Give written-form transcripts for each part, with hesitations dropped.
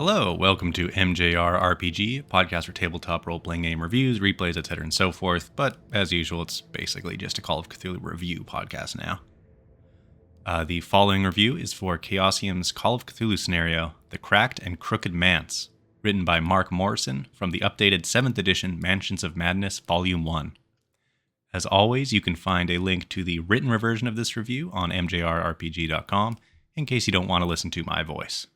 Hello, welcome to MJRRPG, a podcast for tabletop role-playing game reviews, replays, etc. and so forth, but as usual, it's basically just a Call of Cthulhu review podcast now. The following review is for Chaosium's Call of Cthulhu scenario, The Crack'd and Crook'd Manse, written by Mark Morrison from the updated 7th edition Mansions of Madness Volume 1. As always, you can find a link to the written version of this review on mjrrpg.com in case you don't want to listen to my voice.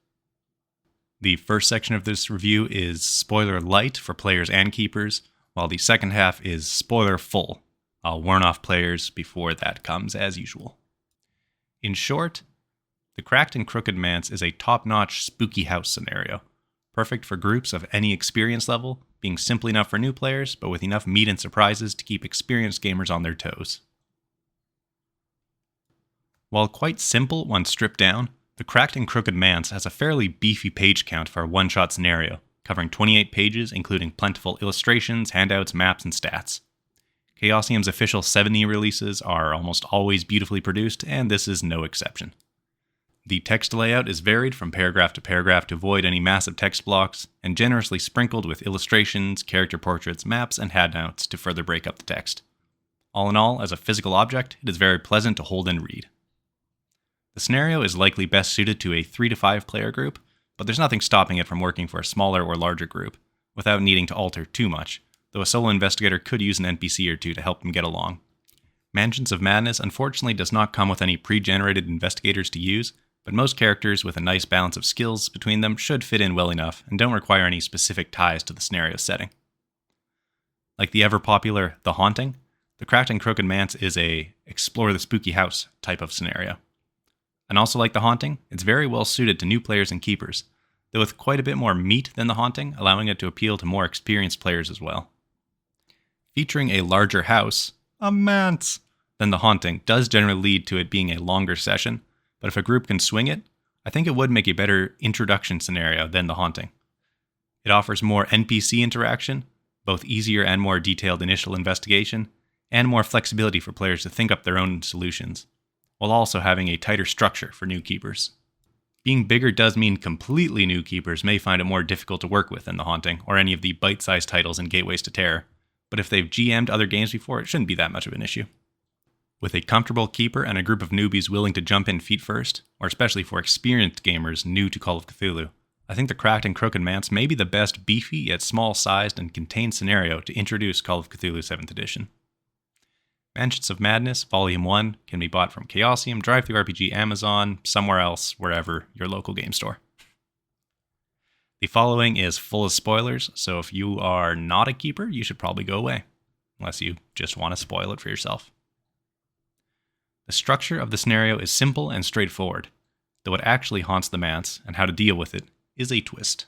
The first section of this review is spoiler light for players and keepers, while the second half is spoiler full. I'll warn off players before that comes, as usual. In short, The Crack'd and Crook'd Manse is a top-notch spooky house scenario, perfect for groups of any experience level, being simple enough for new players, but with enough meat and surprises to keep experienced gamers on their toes. While quite simple when stripped down, The Crack'd and Crook'd Manse has a fairly beefy page count for a one-shot scenario, covering 28 pages including plentiful illustrations, handouts, maps, and stats. Chaosium's official 7e releases are almost always beautifully produced, and this is no exception. The text layout is varied from paragraph to paragraph to avoid any massive text blocks, and generously sprinkled with illustrations, character portraits, maps, and handouts to further break up the text. All in all, as a physical object, it is very pleasant to hold and read. The scenario is likely best suited to a 3 to 5 player group, but there's nothing stopping it from working for a smaller or larger group, without needing to alter too much, though a solo investigator could use an NPC or two to help them get along. Mansions of Madness unfortunately does not come with any pre-generated investigators to use, but most characters with a nice balance of skills between them should fit in well enough and don't require any specific ties to the scenario setting. Like the ever-popular The Haunting, The Crack'd and Crook'd Manse is a explore the spooky house type of scenario. And also like The Haunting, it's very well suited to new players and keepers, though with quite a bit more meat than The Haunting, allowing it to appeal to more experienced players as well. Featuring a larger house, a manse, than The Haunting does generally lead to it being a longer session, but if a group can swing it, I think it would make a better introduction scenario than The Haunting. It offers more NPC interaction, both easier and more detailed initial investigation, and more flexibility for players to think up their own solutions, while also having a tighter structure for new keepers. Being bigger does mean completely new keepers may find it more difficult to work with than The Haunting, or any of the bite-sized titles in Gateways to Terror, but if they've GM'd other games before, it shouldn't be that much of an issue. With a comfortable keeper and a group of newbies willing to jump in feet first, or especially for experienced gamers new to Call of Cthulhu, I think The Crack'd and Crook'd Manse may be the best beefy yet small-sized and contained scenario to introduce Call of Cthulhu 7th edition. Mansions of Madness, Volume 1, can be bought from Chaosium, DriveThruRPG, Amazon, somewhere else, wherever your local game store. The following is full of spoilers, so if you are not a keeper, you should probably go away, unless you just want to spoil it for yourself. The structure of the scenario is simple and straightforward, though what actually haunts the manse, and how to deal with it, is a twist.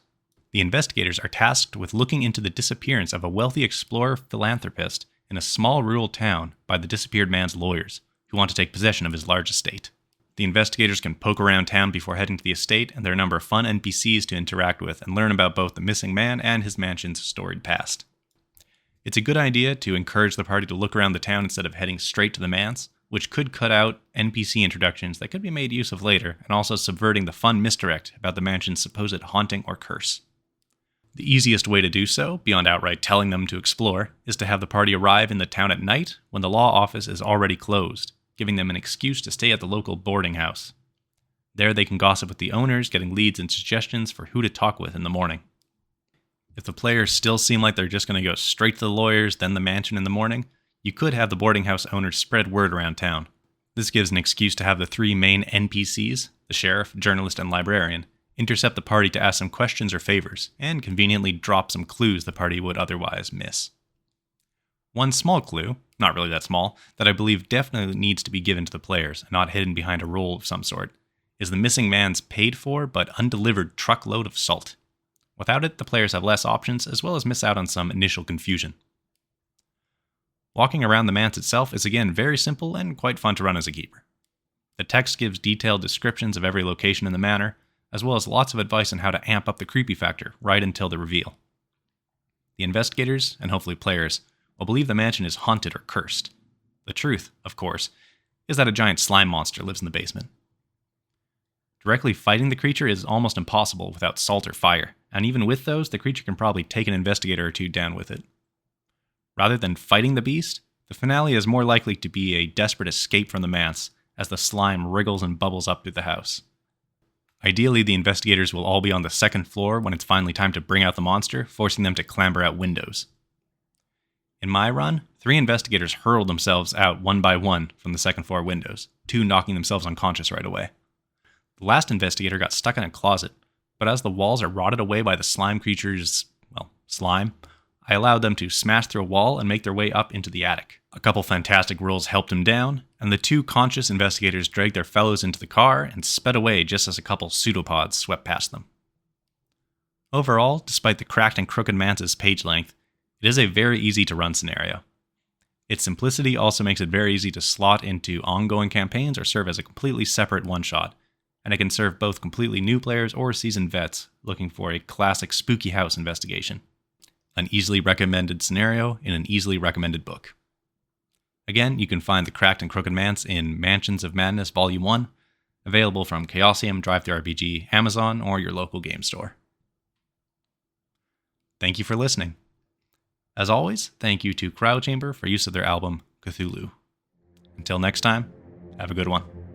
The investigators are tasked with looking into the disappearance of a wealthy explorer philanthropist in a small rural town by the disappeared man's lawyers, who want to take possession of his large estate. The investigators can poke around town before heading to the estate, and there are a number of fun NPCs to interact with and learn about both the missing man and his mansion's storied past. It's a good idea to encourage the party to look around the town instead of heading straight to the manse, which could cut out NPC introductions that could be made use of later, and also subverting the fun misdirect about the mansion's supposed haunting or curse. The easiest way to do so, beyond outright telling them to explore, is to have the party arrive in the town at night when the law office is already closed, giving them an excuse to stay at the local boarding house. There they can gossip with the owners, getting leads and suggestions for who to talk with in the morning. If the players still seem like they're just going to go straight to the lawyers, then the mansion in the morning, you could have the boarding house owners spread word around town. This gives an excuse to have the 3 main NPCs, the sheriff, journalist, and librarian, intercept the party to ask some questions or favors, and conveniently drop some clues the party would otherwise miss. One small clue, not really that small, that I believe definitely needs to be given to the players, and not hidden behind a role of some sort, is the missing man's paid-for but undelivered truckload of salt. Without it, the players have less options, as well as miss out on some initial confusion. Walking around the manse itself is again very simple and quite fun to run as a keeper. The text gives detailed descriptions of every location in the manor, as well as lots of advice on how to amp up the creepy factor right until the reveal. The investigators, and hopefully players, will believe the mansion is haunted or cursed. The truth, of course, is that a giant slime monster lives in the basement. Directly fighting the creature is almost impossible without salt or fire, and even with those, the creature can probably take an investigator or two down with it. Rather than fighting the beast, the finale is more likely to be a desperate escape from the manse as the slime wriggles and bubbles up through the house. Ideally, the investigators will all be on the second floor when it's finally time to bring out the monster, forcing them to clamber out windows. In my run, 3 investigators hurled themselves out one by one from the second floor windows, 2 knocking themselves unconscious right away. The last investigator got stuck in a closet, but as the walls are rotted away by the slime creature's, slime, I allowed them to smash through a wall and make their way up into the attic. A couple fantastic rolls helped him down, and the 2 conscious investigators dragged their fellows into the car and sped away just as a couple pseudopods swept past them. Overall, despite the Crack'd and Crook'd Manse's page length, it is a very easy to run scenario. Its simplicity also makes it very easy to slot into ongoing campaigns or serve as a completely separate one-shot, and it can serve both completely new players or seasoned vets looking for a classic spooky house investigation. An easily recommended scenario in an easily recommended book. Again, you can find the Crack'd and Crook'd Manse in Mansions of Madness Volume 1, available from Chaosium, DriveThruRPG, Amazon, or your local game store. Thank you for listening. As always, thank you to Cryochamber for use of their album, Cthulhu. Until next time, have a good one.